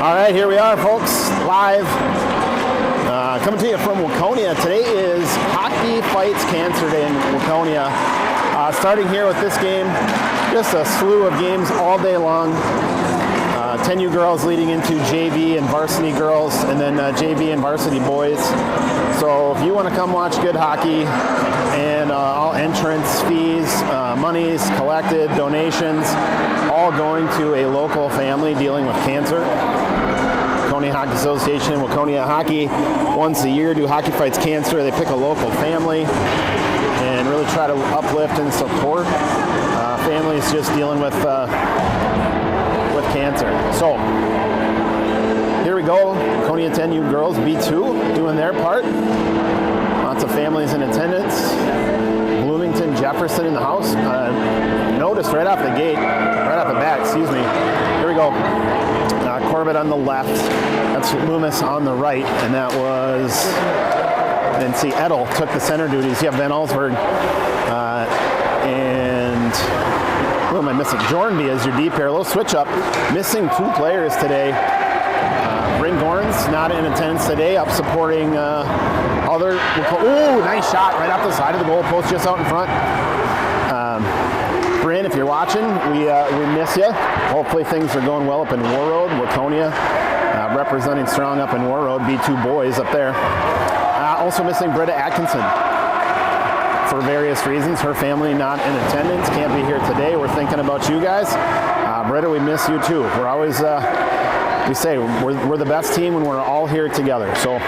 All right, here we are, folks, live. Coming to you from Waconia. Today is Hockey Fights Cancer Day in Waconia. Starting here with this game, just a slew of games all day long. 10U girls leading into JV and varsity girls, and then JV and varsity boys. So if you want to come watch good hockey, and all entrance fees, monies collected, donations, all going to a local family dealing with cancer. Waconia Hockey Association, Waconia Hockey, once a year do Hockey Fights Cancer. They pick a local family and really try to uplift and support families just dealing with cancer. So here we go. Waconia 10U girls B2 doing their part. Lots of families in attendance. Bloomington, Jefferson in the house. Noticed right off the gate, right off the bat, excuse me. Here we go. Corbett on the left. That's Loomis on the right, and that was. And see, Edel took the center duties. You have Van Allsburg and. Who am I missing? Jornby as your D pair. A little switch up. Missing two players today. Bryn Gorns not in attendance today. Up supporting other. Ooh, nice shot right off the side of the goal post, just out in front. Bryn, if you're watching, we miss you. Hopefully things are going well up in War Road, Waconia, representing strong up in War Road. B2 boys up there. Also missing Britta Atkinson. For various reasons, her family not in attendance, can't be here today. We're thinking about you guys. Britta, we miss you too. We're always, we say, we're the best team when we're all here together. So,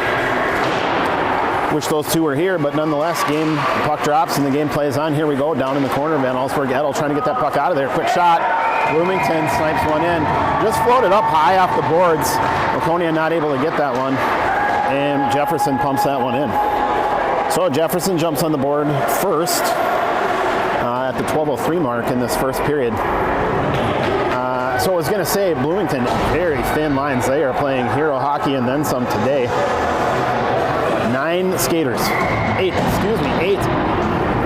wish those two were here, but nonetheless, the puck drops and the game plays on. Here we go, down in the corner, Van Allsburg, Edel trying to get that puck out of there. Quick shot, Bloomington snipes one in. Just floated up high off the boards. Waconia not able to get that one, and Jefferson pumps that one in. So Jefferson jumps on the board first at the 12:03 mark in this first period. So I was going to say, Bloomington, very thin lines. They are playing hero hockey and then some today. 9 skaters. 8.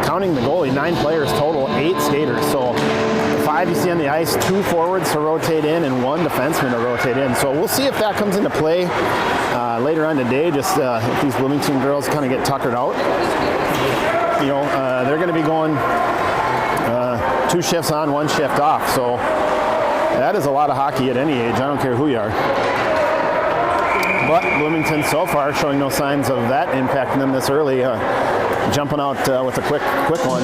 Counting the goalie, 9 players total, 8 skaters. So the 5 you see on the ice, 2 forwards to rotate in and 1 defenseman to rotate in. So we'll see if that comes into play later on today, just if these Bloomington girls kind of get tuckered out. You know, they're going to be going 2 shifts on, 1 shift off. So that is a lot of hockey at any age. I don't care who you are. But Bloomington so far showing no signs of that impacting them this early, jumping out with a quick one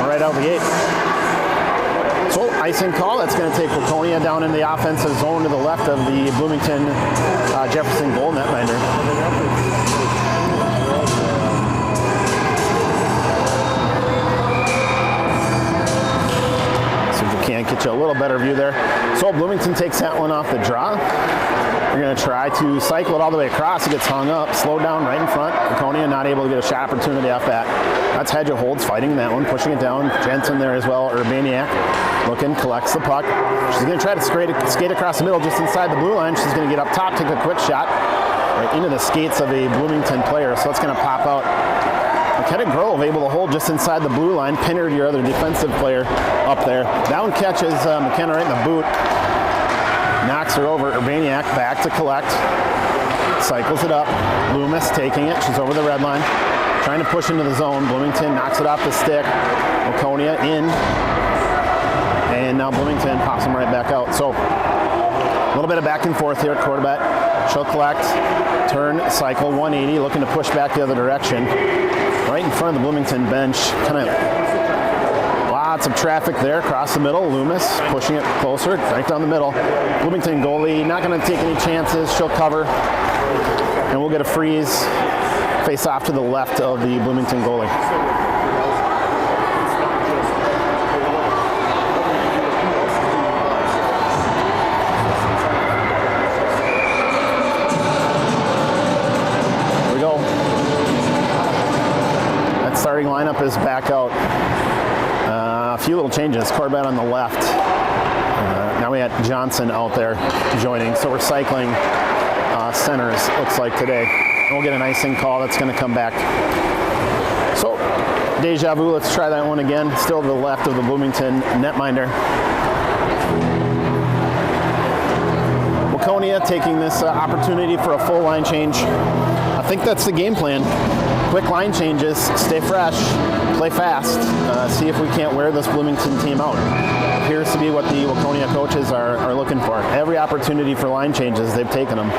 right out the gate. So icing call, that's going to take Waconia down in the offensive zone to the left of the Bloomington Jefferson goal netminder. Can't get you a little better view there. So Bloomington takes that one off the draw. We're going to try to cycle it all the way across. It gets hung up, slowed down right in front. Waconia not able to get a shot opportunity off that. That's Hedge of Holds fighting that one, pushing it down. Jensen there as well. Urbaniak looking, collects the puck. She's going to try to skate across the middle just inside the blue line. She's going to get up top, take a quick shot right into the skates of a Bloomington player. So it's going to pop out. McKenna Grove able to hold just inside the blue line. Pinner, your other defensive player, up there. That one catches McKenna right in the boot. Knocks her over. Urbaniak back to collect. Cycles it up. Loomis taking it. She's over the red line. Trying to push into the zone. Bloomington knocks it off the stick. Waconia in. And now Bloomington pops them right back out. So a little bit of back and forth here at quarterback. She'll collect. Turn, cycle, 180. Looking to push back the other direction. Right in front of the Bloomington bench, kind of lots of traffic there across the middle. Loomis pushing it closer, right down the middle. Bloomington goalie not going to take any chances. She'll cover, and we'll get a freeze. Face off to the left of the Bloomington goalie. Starting lineup is back out. A few little changes. Corbett on the left. Now we had Johnson out there joining. So we're cycling centers, looks like today. And we'll get an icing call that's going to come back. So deja vu, let's try that one again. Still to the left of the Bloomington netminder. Waconia taking this opportunity for a full line change. I think that's the game plan. Quick line changes, stay fresh, play fast, see if we can't wear this Bloomington team out. Appears to be what the Waconia coaches are looking for. Every opportunity for line changes, they've taken them.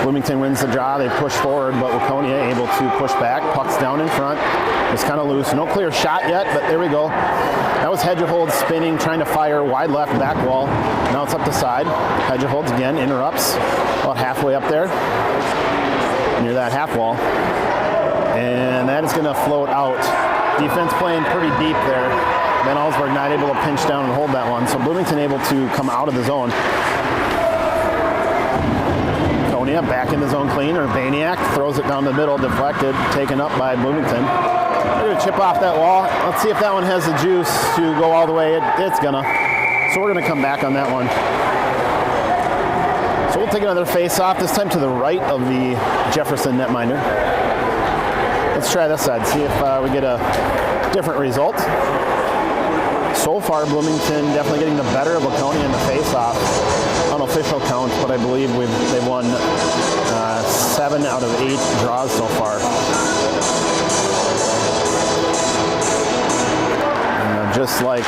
Bloomington wins the draw, they push forward, but Waconia able to push back. Puck's down in front, it's kind of loose. No clear shot yet, but there we go. That was Hedgehold spinning, trying to fire wide left back wall. Now it's up the side. Hedgehold again, interrupts, about halfway up there, near that half wall. And that is gonna float out. Defense playing pretty deep there. Van Allsburg not able to pinch down and hold that one, so Bloomington able to come out of the zone. Back in the zone clean. Urbaniak throws it down the middle, deflected, taken up by Bloomington. They're going to chip off that wall. Let's see if that one has the juice to go all the way. It's gonna. So we're going to come back on that one. So we'll take another face-off, this time to the right of the Jefferson netminder. Let's try this side, see if we get a different result. So far, Bloomington definitely getting the better of Waconia in the face-off. Unofficial counts, but I believe they've won 7 out of 8 draws so far. Just like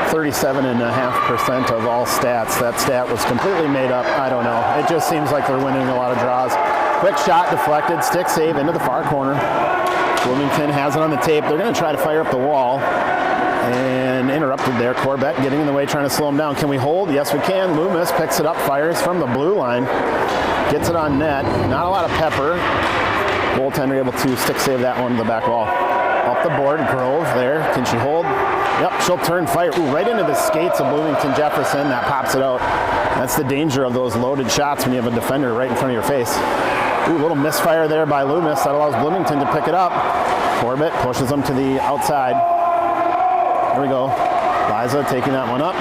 37.5% of all stats. That stat was completely made up. I don't know. It just seems like they're winning a lot of draws. Quick shot deflected, stick save into the far corner. Bloomington has it on the tape. They're going to try to fire up the wall. And interrupted there. Corbett getting in the way, trying to slow him down. Can we hold? Yes, we can. Loomis picks it up, fires from the blue line. Gets it on net. Not a lot of pepper. Goaltender able to stick save that one to the back wall. Up the board, Grove there. Can she hold? Yep, she'll turn, fire. Ooh, right into the skates of Bloomington Jefferson. That pops it out. That's the danger of those loaded shots when you have a defender right in front of your face. Ooh, little misfire there by Loomis. That allows Bloomington to pick it up. Corbett pushes them to the outside. There we go. Liza taking that one up.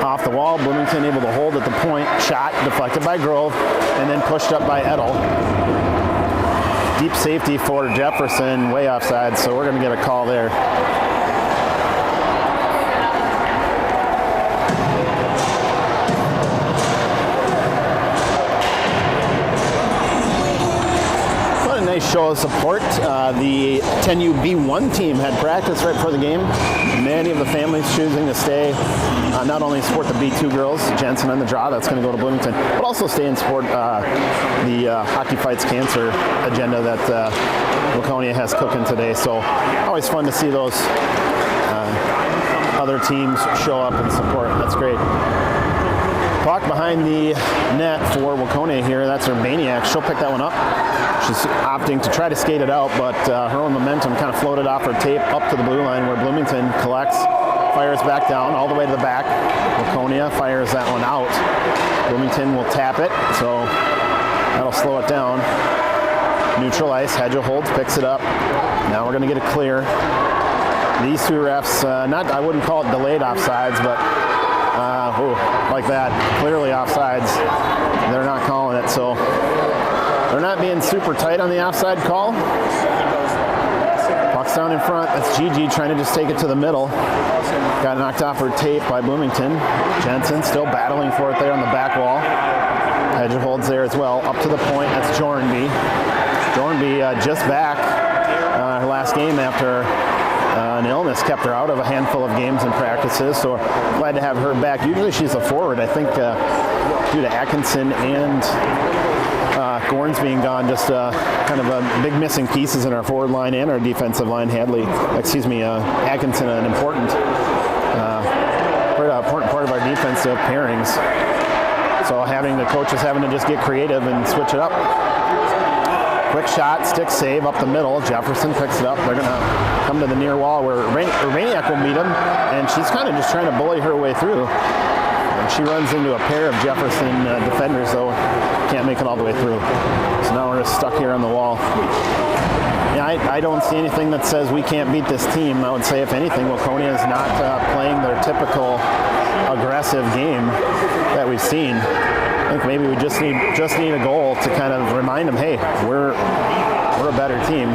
Off the wall. Bloomington able to hold at the point. Shot deflected by Grove and then pushed up by Edel. Deep safety for Jefferson. Way offside, so we're going to get a call there. Nice show of support. The 10U B1 team had practice right before the game. Many of the families choosing to stay, not only support the B2 girls, Jensen on the draw, that's going to go to Bloomington, but also stay and support the Hockey Fights Cancer agenda that Waconia has cooking today. So always fun to see those other teams show up and support. That's great. Puck behind the net for Waconia here. That's Urbaniak. She'll pick that one up. She's opting to try to skate it out, but her own momentum kind of floated off her tape up to the blue line where Bloomington collects, fires back down all the way to the back. Waconia fires that one out. Bloomington will tap it, so that'll slow it down. Neutral ice, Hedgehold picks it up. Now we're going to get it clear. These two refs, I wouldn't call it delayed offsides, but like that, clearly offsides. They're not calling it, so they're not being super tight on the offside call. Puck's down in front. That's Gigi trying to just take it to the middle. Got knocked off her tape by Bloomington. Jensen still battling for it there on the back wall. Hedgehold's there as well. Up to the point. That's Jornby. Jornby just back. Her last game after an illness kept her out of a handful of games and practices, so glad to have her back. Usually she's a forward. I think due to Atkinson and Gorns being gone, just kind of big missing pieces in our forward line and our defensive line. Atkinson, an important part of our defensive pairings. So having the coaches having to just get creative and switch it up. Quick shot, stick save up the middle. Jefferson picks it up. They're going to come to the near wall where Urbaniak will meet him, and she's kind of just trying to bully her way through. And she runs into a pair of Jefferson defenders, though. Can't make it all the way through. So now we're just stuck here on the wall. Yeah, I don't see anything that says we can't beat this team. I would say, if anything, Waconia is not playing their typical aggressive game that we've seen. I think maybe we just need a goal to kind of remind them, hey, we're a better team.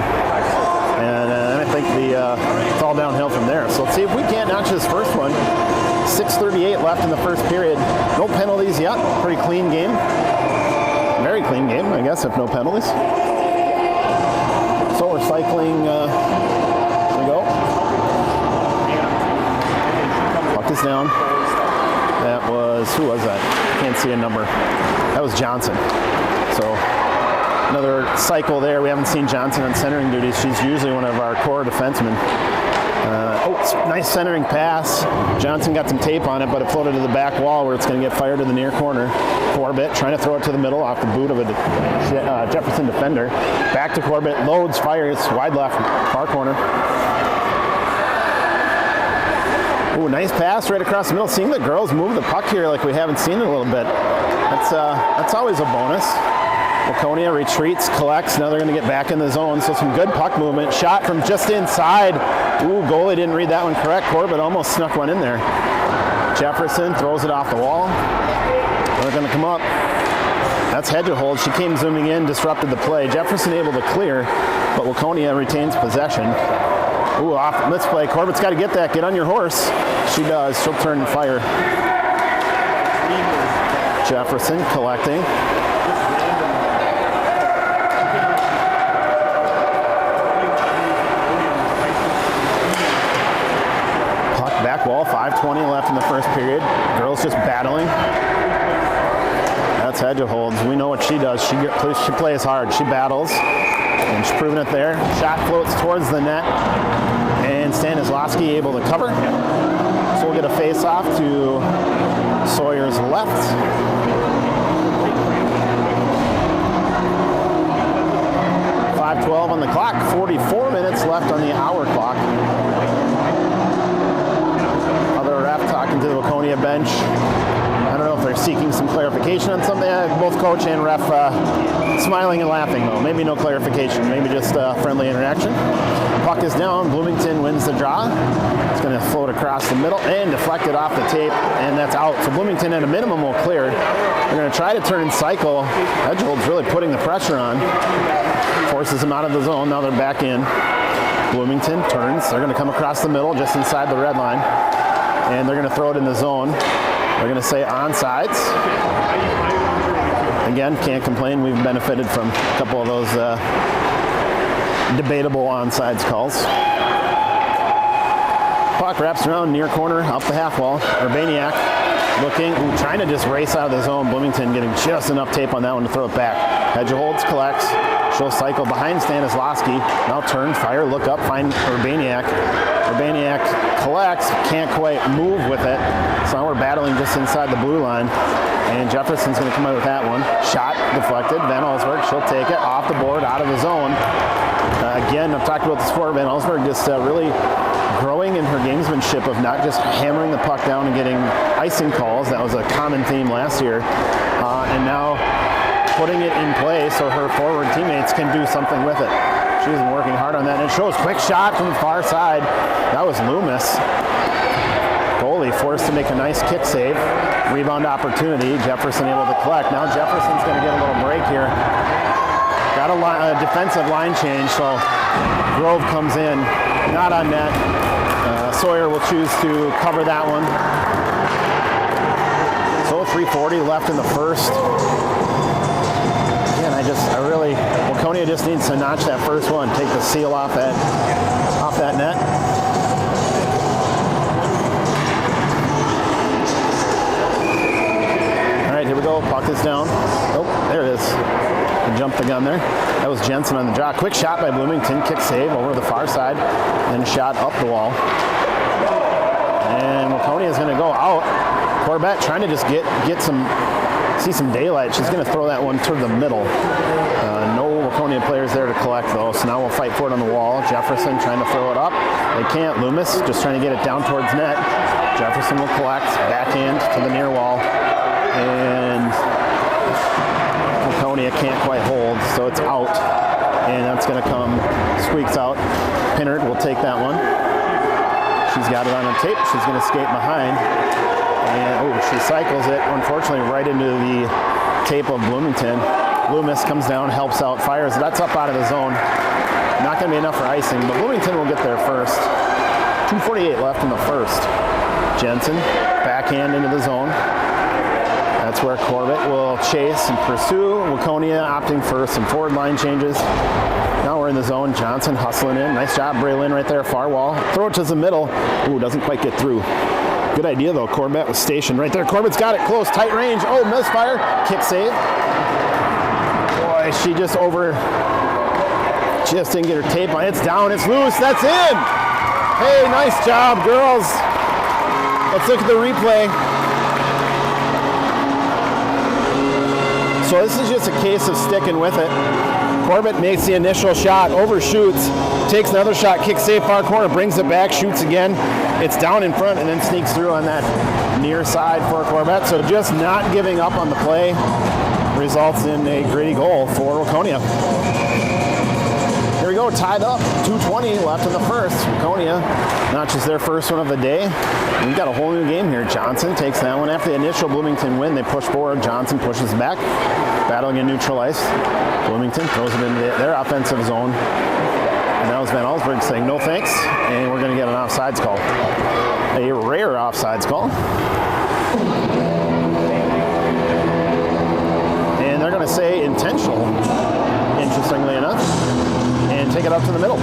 And I think it's all downhill from there. So let's see if we can't notch this first one. 6:38 left in the first period. No penalties yet. Pretty clean game. Very clean game, I guess, if no penalties. So we're cycling. Here we go. Puck is down. That was, who was that? Can't see a number. That was Johnson. So another cycle there. We haven't seen Johnson on centering duties. She's usually one of our core defensemen. Nice centering pass. Johnson got some tape on it, but it floated to the back wall where it's going to get fired to the near corner. Corbett trying to throw it to the middle off the boot of a Jefferson defender. Back to Corbett, loads, fires, wide left, far corner. Ooh, nice pass right across the middle. Seeing the girls move the puck here like we haven't seen it a little bit. That's always a bonus. Waconia retreats, collects. Now they're going to get back in the zone. So some good puck movement. Shot from just inside. Ooh, goalie didn't read that one correct. Corbett almost snuck one in there. Jefferson throws it off the wall. They're going to come up. That's Hedgehold. She came zooming in, disrupted the play. Jefferson able to clear, but Waconia retains possession. Ooh, off the misplay. Corbett's got to get that. Get on your horse. She does. She'll turn and fire. Jefferson collecting. Puck back wall. 5:20 left in the first period. Girls just battling. That's Hedgeholds. We know what she does. She plays hard. She battles. And she's proven it there. Shot floats towards the net. And Stanislawski able to cover. So we'll get a face-off to Sawyer's left. .5:12 on the clock. 44 minutes left on the hour clock. Other ref talking to the Waconia bench. I don't know if they're seeking some clarification on something. Both coach and ref smiling and laughing, though. Maybe no clarification. Maybe just friendly interaction. Puck is down. Bloomington wins the draw. It's going to float across the middle and deflected off the tape, and that's out. So Bloomington at a minimum will clear. They're going to try to turn and cycle. Hedgehold's really putting the pressure on. Forces them out of the zone. Now they're back in. Bloomington turns. They're going to come across the middle just inside the red line, and they're going to throw it in the zone. They're going to say onsides. Again, can't complain. We've benefited from a couple of those debatable onsides calls. Puck wraps around near corner, up the half wall. Urbaniak looking, trying to just race out of the zone. Bloomington getting just enough tape on that one to throw it back. Hedgeholds collects. She'll cycle behind Stanislawski. Now turn, fire, look up, find Urbaniak. Urbaniak collects, can't quite move with it. So now we're battling just inside the blue line. And Jefferson's going to come out with that one. Shot deflected. Van Allsburg, she'll take it off the board, out of the zone. Again, I've talked about this before. Van Allsburg just really growing in her gamesmanship of not just hammering the puck down and getting icing calls. That was a common theme last year. And now putting it in play so her forward teammates can do something with it. She's been working hard on that. And it shows quick shot from the far side. That was Loomis. Goalie forced to make a nice kick save. Rebound opportunity. Jefferson able to collect. Now Jefferson's going to get a little break here. Got a defensive line change, so Grove comes in. Not on net. Sawyer will choose to cover that one. So 3:40 left in the first. Again, Waconia just needs to notch that first one. Take the seal off that net. All right, here we go. Puck is down. Oh, there it is. I jumped the gun there. That was Jensen on the draw. Quick shot by Bloomington. Kick save over the far side. Then shot up the wall. And Waconia is going to go out. Corbett trying to just see some daylight. She's going to throw that one toward the middle. No Waconia players there to collect, though, so now we'll fight for it on the wall. Jefferson trying to throw it up. They can't. Loomis just trying to get it down towards net. Jefferson will collect. Backhand to the near wall. And Waconia can't quite hold, so it's out. And that's going to come, squeaks out. Pinnard will take that one. She's got it on the tape. She's going to skate behind. And she cycles it, unfortunately, right into the tape of Bloomington. Loomis comes down, helps out, fires. That's up out of the zone. Not going to be enough for icing, but Bloomington will get there first. 2:48 left in the first. Jensen, backhand into the zone. That's where Corbett will chase and pursue. Waconia opting for some forward line changes. Now we're in the zone. Johnson hustling in. Nice job, Braylon right there, far wall. Throw it to the middle. Ooh, doesn't quite get through. Good idea though. Corbett was stationed right there. Corbett's got it close, tight range. Oh, misfire. Kick save. Boy, she just didn't get her tape on. It's down. It's loose. That's in. Hey, nice job, girls. Let's look at the replay. So this is just a case of sticking with it. Corbett makes the initial shot, overshoots, takes another shot, kicks safe far corner, brings it back, shoots again. It's down in front and then sneaks through on that near side for Corbett. So just not giving up on the play results in a gritty goal for Waconia. Here we go, tied up, 2:20 left in the first. Waconia notches their first one of the day. We've got a whole new game here. Johnson takes that one. After the initial Bloomington win, they push forward. Johnson pushes back, battling in neutral ice. Bloomington throws it into their offensive zone. And that was Van Allsburg saying no thanks, and we're going to get an offsides call. A rare offsides call. And they're going to say intentional, interestingly enough, and take it up to the middle.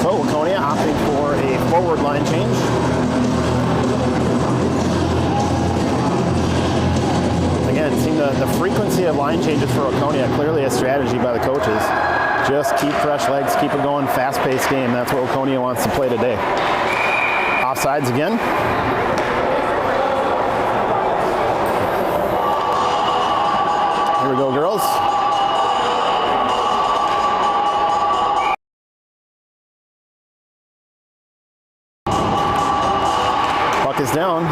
So Waconia opting for a forward line change. Again, seeing the frequency of line changes for Waconia, clearly a strategy by the coaches. Just keep fresh legs, keep it going, fast-paced game. That's what Waconia wants to play today. Offsides again. Here we go, girls. Puck is down.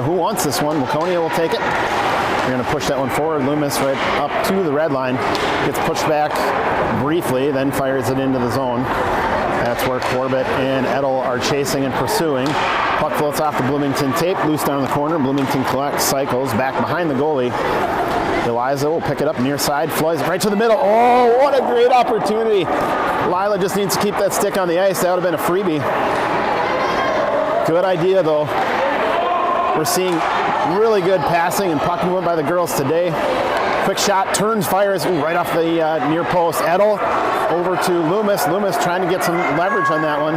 Who wants this one? Waconia will take it. They're going to push that one forward. Loomis right up to the red line. Gets pushed back briefly, then fires it into the zone. That's where Corbett and Edel are chasing and pursuing. Puck floats off the Bloomington tape, loose down the corner. Bloomington collects, cycles, back behind the goalie. Eliza will pick it up near side, flies right to the middle. Oh, what a great opportunity. Lila just needs to keep that stick on the ice. That would have been a freebie. Good idea, though. We're seeing really good passing and puck movement by the girls today. Quick shot, turns, fires right off the near post. Edel over to Loomis. Loomis trying to get some leverage on that one.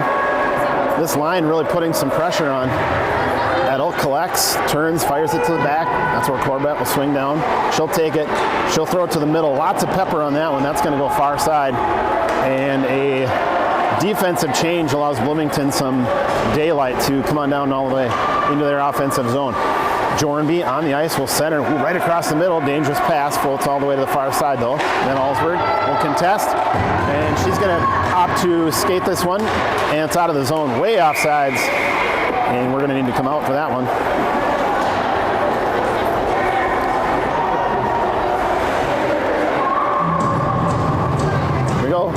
This line really putting some pressure on. Edel collects, turns, fires it to the back. That's where Corbett will swing down. She'll take it. She'll throw it to the middle. Lots of pepper on that one. That's going to go far side. And a defensive change allows Bloomington some daylight to come on down all the way into their offensive zone. Jornby on the ice will center right across the middle. Dangerous pass, floats all the way to the far side though. Then Allsburg will contest, and she's going to opt to skate this one, and it's out of the zone, way offsides, and we're going to need to come out for that one. Here we go.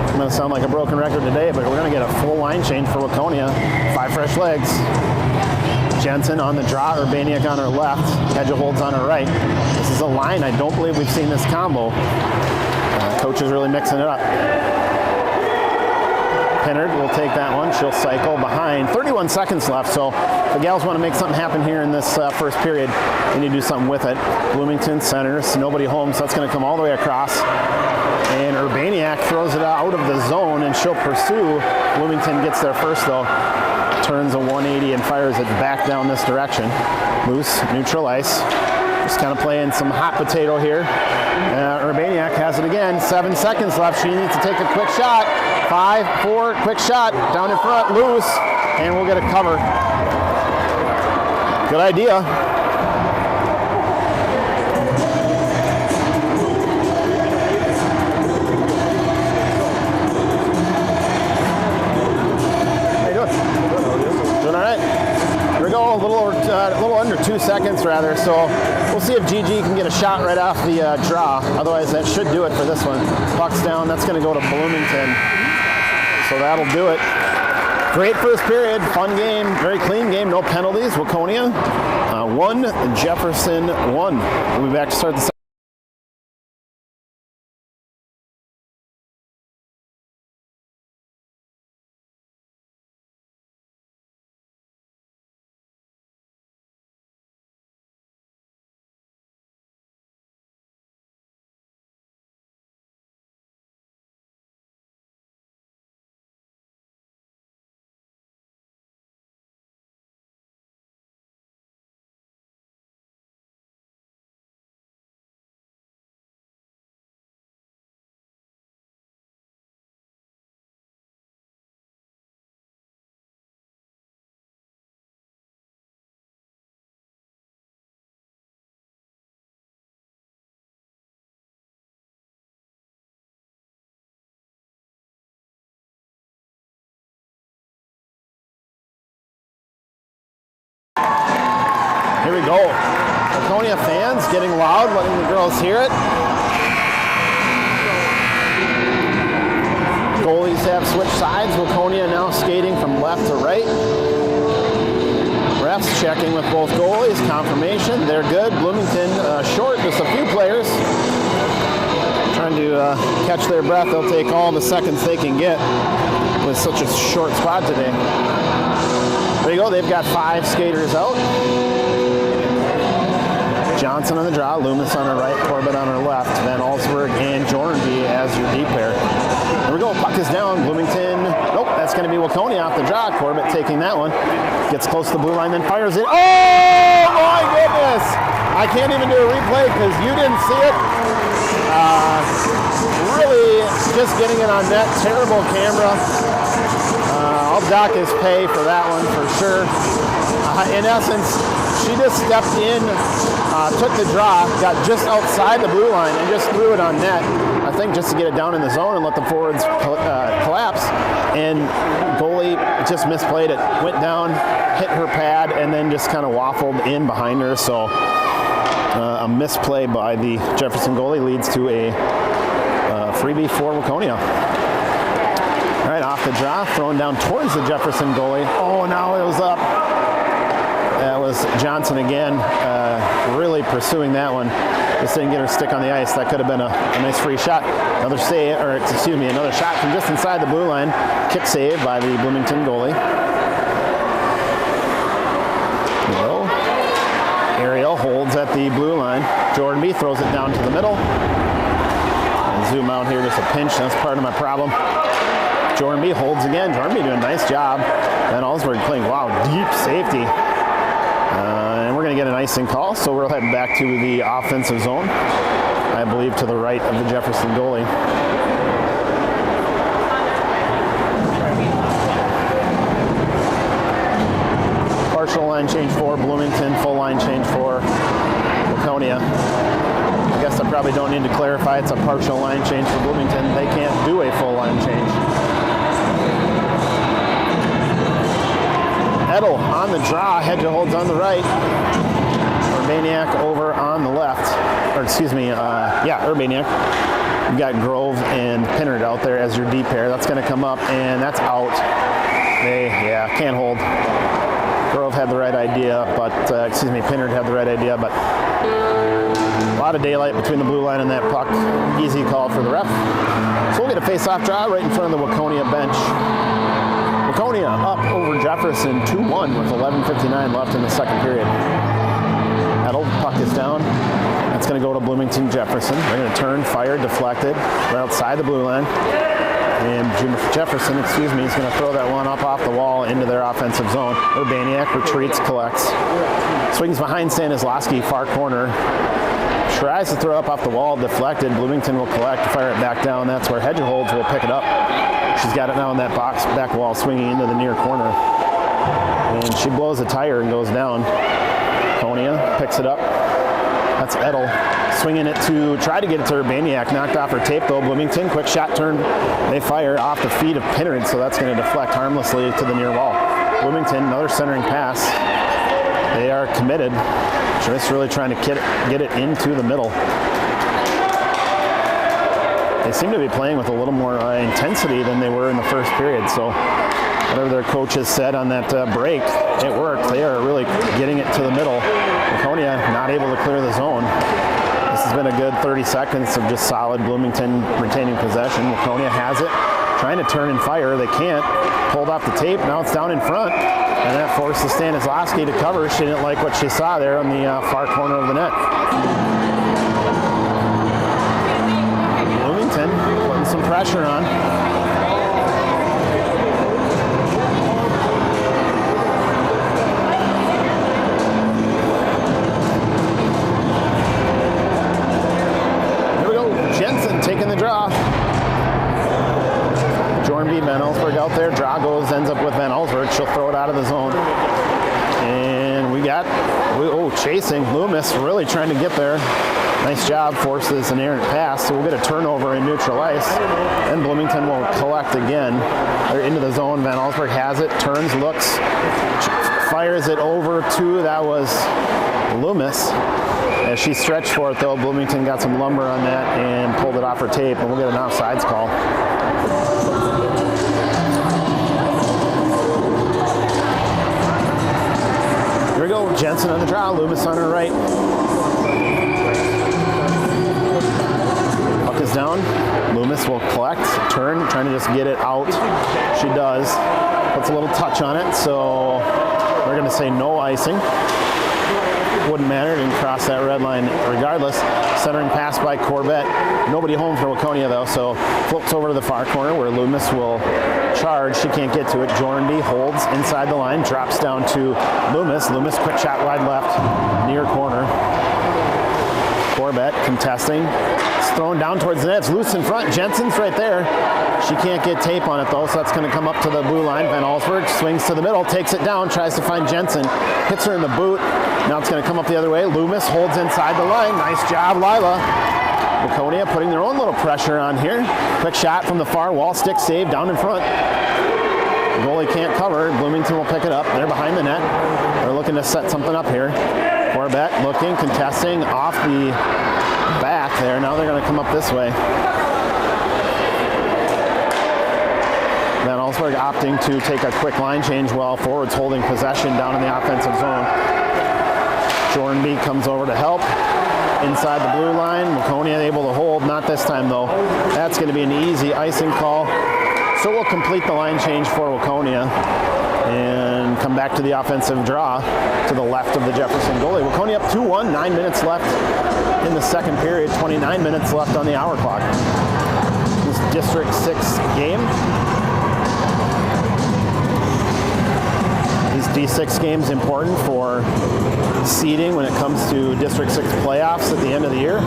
I'm going to sound like a broken record today, but we're going to get a full line change for Waconia. 5 fresh legs. Jensen on the draw, Urbaniak on her left, Hedgeholtz on her right. This is a line, I don't believe we've seen this combo. Coach is really mixing it up. Pinnard will take that one. She'll cycle behind. 31 seconds left, so if the gals want to make something happen here in this first period, they need to do something with it. Bloomington centers, nobody home, so that's going to come all the way across. And Urbaniak throws it out of the zone, and she'll pursue. Bloomington gets there first, though. Turns a 180 and fires it back down this direction. Loose, neutral ice. Just kind of playing some hot potato here. Urbaniak has it again. 7 seconds left. She needs to take a quick shot. 5, 4, quick shot. Down in front, loose. And we'll get a cover. Good idea. A little under 2 seconds rather, so we'll see if GG can get a shot right off the draw. Otherwise that should do it for this one. Puck's down, that's going to go to Bloomington, so that'll do it. Great first period, fun game, very clean game, no penalties. Waconia 1, Jefferson 1. We'll be back to start the second. Here we go. Waconia fans getting loud, letting the girls hear it. Goalies have switched sides. Waconia now skating from left to right. Refs checking with both goalies. Confirmation, they're good. Bloomington short, just a few players. Trying to catch their breath. They'll take all the seconds they can get with such a short squad today. There you go. They've got 5 skaters out. Johnson on the draw, Loomis on her right, Corbett on her left, Van Allsburg and Jornby as your deep pair. There we go, puck is down, Bloomington, nope, that's going to be Waconia off the draw. Corbett taking that one, gets close to the blue line, then fires it. Oh my goodness! I can't even do a replay because you didn't see it. Really just getting it on net, terrible camera. I'll dock his pay for that one for sure. In essence, she just stepped in, took the draw, got just outside the blue line, and just threw it on net. I think just to get it down in the zone and let the forwards collapse. And goalie just misplayed it. Went down, hit her pad, and then just kind of waffled in behind her. So a misplay by the Jefferson goalie leads to a freebie for Waconia. All right, off the draw, thrown down towards the Jefferson goalie. Oh, now it was up. That was Johnson again, really pursuing that one. Just didn't get her stick on the ice. That could have been a nice free shot. Another shot from just inside the blue line. Kick save by the Bloomington goalie. No. Ariel holds at the blue line. Jordanby throws it down to the middle. And zoom out here, just a pinch. That's part of my problem. Jordanby holds again. Jordanby doing a nice job. Van Allsburg playing, wow, deep safety. And we're going to get an icing call, so we're heading back to the offensive zone, I believe to the right of the Jefferson goalie. Partial line change for Bloomington, full line change for Waconia. I guess I probably don't need to clarify it's a partial line change for Bloomington. They can't do a full line change. Edel on the draw, Hedger holds on the right. Urbaniak over on the left. Or excuse me, Urbaniak. You've got Grove and Pinnard out there as your deep pair. That's going to come up, and that's out. They, can't hold. Grove had the right idea, but, Pinnard had the right idea, but a lot of daylight between the blue line and that puck. Easy call for the ref. So we'll get a face-off draw right in front of the Waconia bench. Waconia up over Jefferson 2-1 with 11:59 left in the second period. Edel, puck is down. That's going to go to Bloomington Jefferson. They're going to turn, fire, deflected, right outside the blue line. And Jefferson, is going to throw that one up off the wall into their offensive zone. Urbaniak retreats, collects. Swings behind Stanislawski, far corner. Tries to throw up off the wall, deflected. Bloomington will collect, fire it back down. That's where Hedgeholds will pick it up. She's got it now in that box, back wall, swinging into the near corner. And she blows a tire and goes down. Waconia picks it up. That's Edel swinging it to try to get it to Urbaniak. Knocked off her tape though. Bloomington, quick shot turn. They fire off the feet of Pinnard, so that's going to deflect harmlessly to the near wall. Bloomington, another centering pass. They are committed. Just really trying to get it into the middle. They seem to be playing with a little more intensity than they were in the first period. So whatever their coaches said on that break, it worked. They are really getting it to the middle. Waconia not able to clear the zone. This has been a good 30 seconds of just solid Bloomington retaining possession. Waconia has it, trying to turn and fire. They can't. Pulled off the tape. Now it's down in front. And that forces Stanislawski to cover. She didn't like what she saw there on the far corner of the net. Bloomington putting some pressure on. Here we go. Jensen taking the draw. Jornby, Van Allsburg out there. Draw goes, ends up with Van Allsburg. She'll throw it out of the zone. And we got, chasing. Loomis really trying to get there. Nice job, forces an errant pass. So we'll get a turnover in neutral ice. And Bloomington will collect again. They're into the zone. Van Allsburg has it, turns, looks, fires it over to, that was Loomis. As she stretched for it though, Bloomington got some lumber on that and pulled it off her tape, and we'll get an offsides call. Here we go, Jensen on the draw, Loomis on her right. Puck is down, Loomis will collect, turn, trying to just get it out. She does, puts a little touch on it, so we're gonna say no icing. Wouldn't matter, didn't cross that red line regardless. Centering pass by Corbett. Nobody home for Waconia though, so flips over to the far corner where Loomis will charge. She can't get to it. Jornby holds inside the line, drops down to Loomis. Loomis quick shot wide left, near corner. Corbett contesting. It's thrown down towards the net. It's loose in front. Jensen's right there. She can't get tape on it though, so that's going to come up to the blue line. Van Allsburg swings to the middle, takes it down, tries to find Jensen, hits her in the boot. Now it's going to come up the other way. Loomis holds inside the line. Nice job, Lila. Waconia putting their own little pressure on here. Quick shot from the far wall, stick save down in front. The goalie can't cover. Bloomington will pick it up. They're behind the net. They're looking to set something up here. Corbett looking, contesting off the back there. Now they're going to come up this way. Van Allsburg opting to take a quick line change while forwards holding possession down in the offensive zone. Jornby comes over to help inside the blue line. Waconia able to hold, not this time though. That's going to be an easy icing call. So we'll complete the line change for Waconia and come back to the offensive draw to the left of the Jefferson goalie. Waconia up 2-1, 9 minutes left in the second period, 29 minutes left on the hour clock. This District 6 game. D6 games important for seeding when it comes to District 6 playoffs at the end of the year.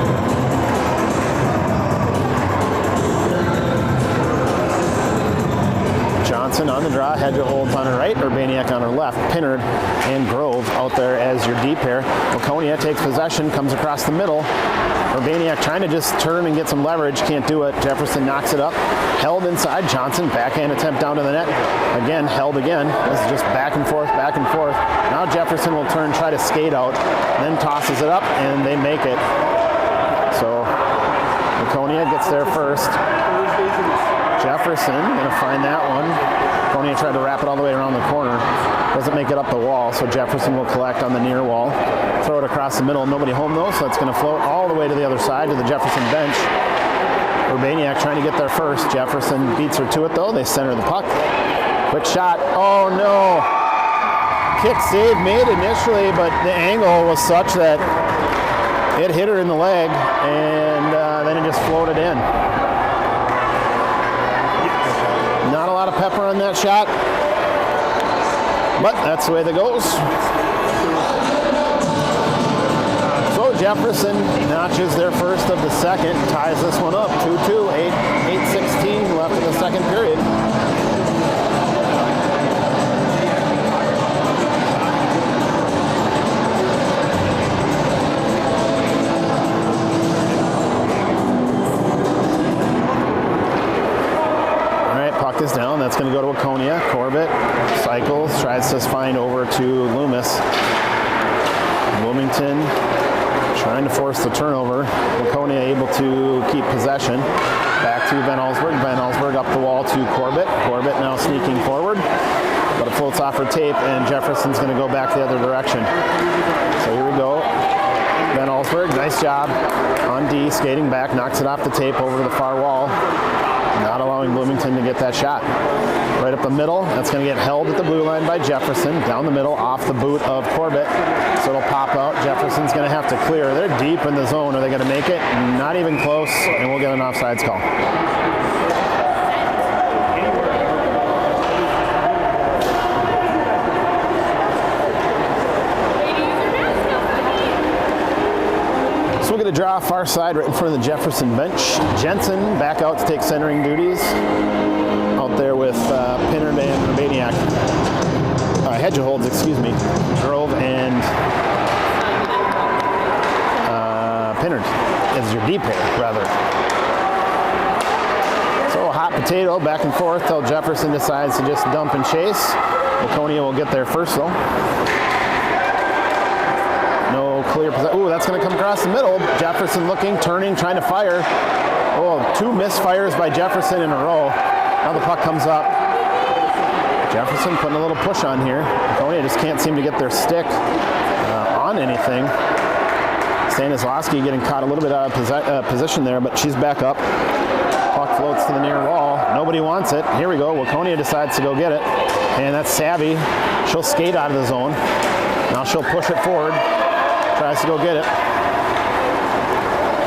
Johnson on the draw, Hedger holds on her right, Urbaniak on her left, Pinnard and Grove out there as your D pair. Waconia takes possession, comes across the middle. Urbaniak trying to just turn and get some leverage, can't do it. Jefferson knocks it up, held inside. Johnson, backhand attempt down to the net. Again, held again. This is just back and forth, back and forth. Now Jefferson will turn, try to skate out, then tosses it up, and they make it. So Waconia gets there first. Jefferson gonna find that one. Waconia tried to wrap it all the way around the corner. Doesn't make it up the wall, so Jefferson will collect on the near wall. Throw it across the middle. Nobody home though, so it's going to float all the way to the other side to the Jefferson bench. Urbaniak trying to get there first. Jefferson beats her to it though. They center the puck. Quick shot. Oh no! Kick save made initially, but the angle was such that it hit her in the leg, and then it just floated in. Not a lot of pepper on that shot, but that's the way that goes. So Jefferson notches their first of the second, ties this one up, 2-2, 8:16 left in the second period. Is down. That's going to go to Waconia. Corbett cycles, tries to find over to Loomis. Bloomington trying to force the turnover. Waconia able to keep possession. Back to Van Allsburg. Van Allsburg up the wall to Corbett. Corbett now sneaking forward, but it floats off her tape, and Jefferson's going to go back the other direction. So here we go. Van Allsburg, nice job on D, skating back, knocks it off the tape over to the far wall. Not allowing Bloomington to get that shot. Right up the middle, that's going to get held at the blue line by Jefferson. Down the middle, off the boot of Corbett. So it'll pop out. Jefferson's going to have to clear. They're deep in the zone. Are they going to make it? Not even close, and we'll get an offsides call. So we'll get a draw far side right in front of the Jefferson bench. Jensen back out to take centering duties. Out there with Pinnard and Urbaniak. Hedger holds, excuse me. Grove and Pinnard is your D pair, rather. So a hot potato back and forth till Jefferson decides to just dump and chase. Waconia will get there first though. No clear possession. Ooh, that's going to come across the middle. Jefferson looking, turning, trying to fire. Oh, 2 misfires by Jefferson in a row. Now the puck comes up. Jefferson putting a little push on here. Waconia just can't seem to get their stick on anything. Stanislawski getting caught a little bit out of position there, but she's back up. Puck floats to the near wall. Nobody wants it. Here we go. Waconia decides to go get it. And that's Savvy. She'll skate out of the zone. Now she'll push it forward. Tries to go get it.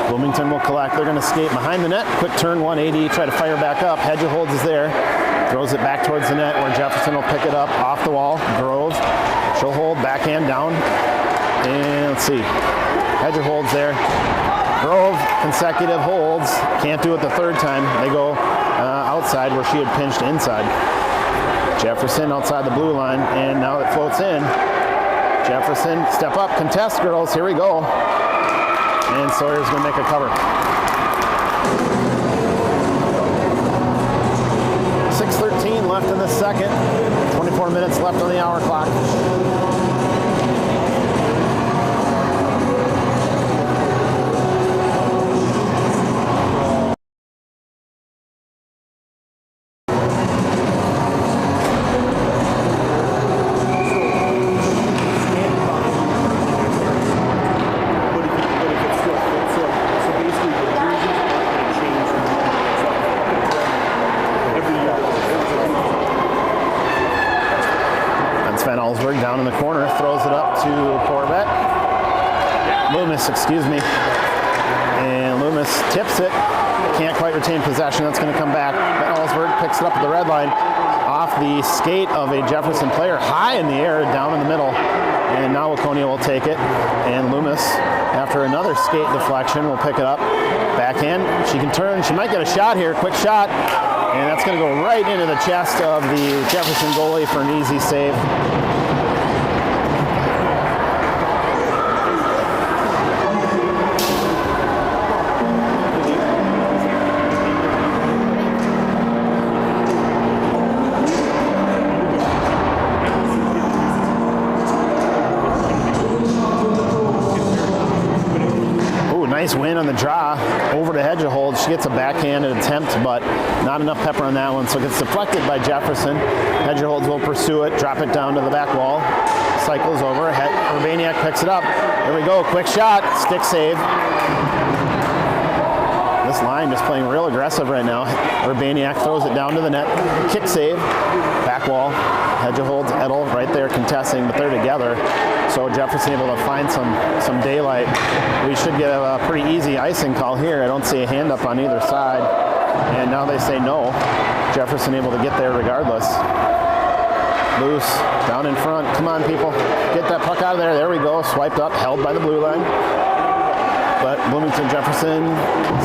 Bloomington will collect. They're going to skate behind the net. Quick turn 180. Try to fire back up. Hedger holds is there. Throws it back towards the net where Jefferson will pick it up off the wall. Grove. She'll hold. Backhand down. And let's see. Hedger holds there. Grove, consecutive holds. Can't do it the third time. They go outside where she had pinched inside. Jefferson outside the blue line, and now it floats in. Jefferson, step up, contest, girls. Here we go. And Sawyer's going to make a cover. 6:13 left in the second. 24 minutes left on the hour clock. Down in the corner, throws it up to Corbett. Loomis, excuse me. And Loomis tips it. Can't quite retain possession. That's going to come back. Ellsberg picks it up at the red line. Off the skate of a Jefferson player. High in the air, down in the middle. And now Waconia will take it. And Loomis, after another skate deflection, will pick it up. Backhand. She can turn. She might get a shot here. Quick shot. And that's going to go right into the chest of the Jefferson goalie for an easy save. Nice win on the draw over to Hedgehold. She gets a backhanded attempt, but not enough pepper on that one, so it gets deflected by Jefferson. Hedgehold will pursue it, drop it down to the back wall, cycles over. Urbaniak picks it up. There we go, quick shot, stick save. This line just playing real aggressive right now. Urbaniak throws it down to the net, kick save, back wall. Hedgehold, Edel right there contesting, but they're together. So Jefferson able to find some daylight. We should get a pretty easy icing call here. I don't see a hand up on either side. And now they say no. Jefferson able to get there regardless. Loose, down in front. Come on, people. Get that puck out of there. There we go. Swiped up, held by the blue line. But Bloomington Jefferson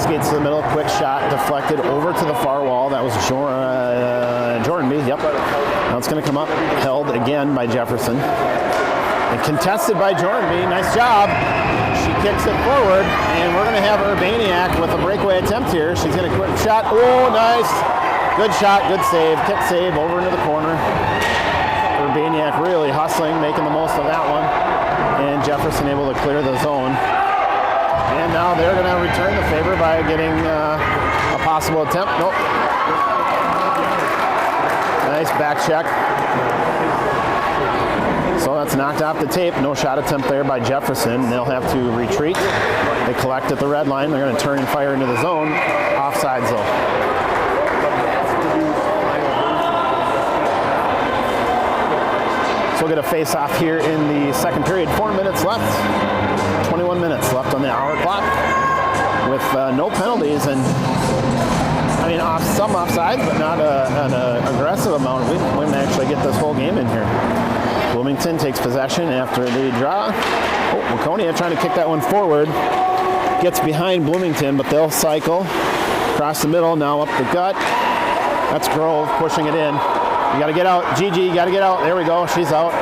skates to the middle. Quick shot, deflected over to the far wall. That was Jordan B. Yep. Now it's going to come up, held again by Jefferson. And contested by Jordan B. Nice job. She kicks it forward, and we're going to have Urbaniak with a breakaway attempt here. She's going to quick shot. Oh, nice. Good shot, good save. Kick save over into the corner. Urbaniak really hustling, making the most of that one. And Jefferson able to clear the zone. And now they're going to return the favor by getting a possible attempt. Nope. Nice back check. So that's knocked off the tape. No shot attempt there by Jefferson. They'll have to retreat. They collect at the red line. They're going to turn and fire into the zone. Offsides though. So we'll get a face-off here in the second period. 4 minutes left. 21 minutes left on the hour clock with no penalties. And I mean, some offsides, but not an aggressive amount. We might actually get this whole game in here. Bloomington takes possession after the draw. Oh, Waconia trying to kick that one forward. Gets behind Bloomington, but they'll cycle. Across the middle, now up the gut. That's Grove pushing it in. You got to get out. Gigi, you got to get out. There we go. She's out.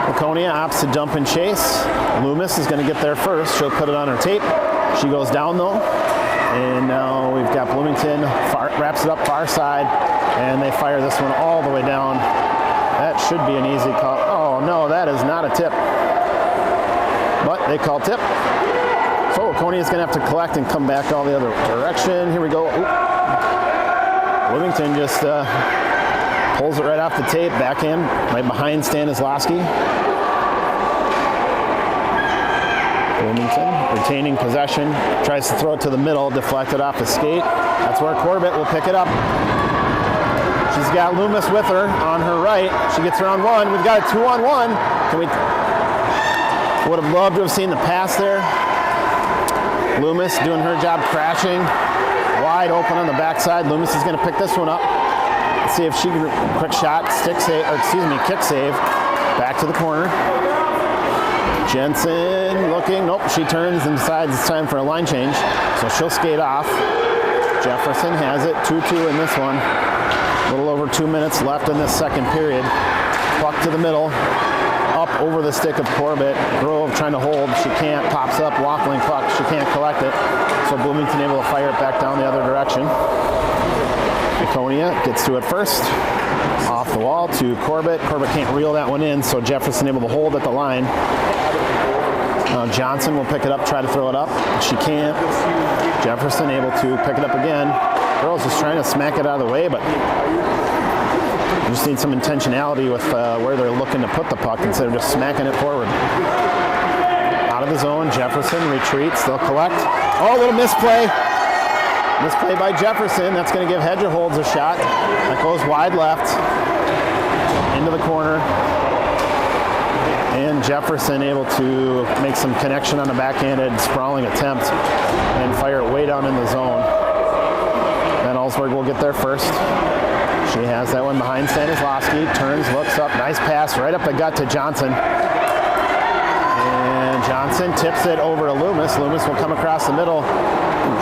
Waconia opts to dump and chase. Loomis is going to get there first. She'll put it on her tape. She goes down, though. And now we've got Bloomington. Wraps it up far side. And they fire this one all the way down. That should be an easy call. Oh, no, that is not a tip. but they call tip. So Waconia is going to have to collect and come back all the other direction. Here we go. Oop. Bloomington just pulls it right off the tape, backhand, right behind Stanislavski. Bloomington retaining possession, tries to throw it to the middle, deflected off the skate. That's where Corbett will pick it up. She's got Loomis with her on her right. She gets her on one. We've got a 2-on-1. Would have loved to have seen the pass there. Loomis doing her job, crashing wide open on the backside. Loomis is going to pick this one up. Let's see if she can, quick shot, kick save, back to the corner. Jensen looking, nope, she turns and decides it's time for a line change, so she'll skate off. Jefferson has it, 2-2 in this one. A little over 2 minutes left in this second period. Puck to the middle, up over the stick of Corbett. Grove trying to hold, she can't, pops up, waffling puck, she can't collect it. So Bloomington able to fire it back down the other direction. Waconia gets to it first. Off the wall to Corbett. Corbett can't reel that one in, so Jefferson able to hold at the line. Now Johnson will pick it up, try to throw it up. She can't. Jefferson able to pick it up again. Girls just trying to smack it out of the way, but you just need some intentionality with where they're looking to put the puck instead of just smacking it forward. Out of the zone, Jefferson retreats. They'll collect. Oh, a little misplay. Misplay by Jefferson. That's going to give Hedgerholds a shot. That goes wide left into the corner. And Jefferson able to make some connection on the backhanded sprawling attempt and fire it way down in the zone. Van Allsburg will get there first. She has that one behind Stanislavski. Turns, looks up. Nice pass right up the gut to Johnson. And Johnson tips it over to Loomis. Loomis will come across the middle.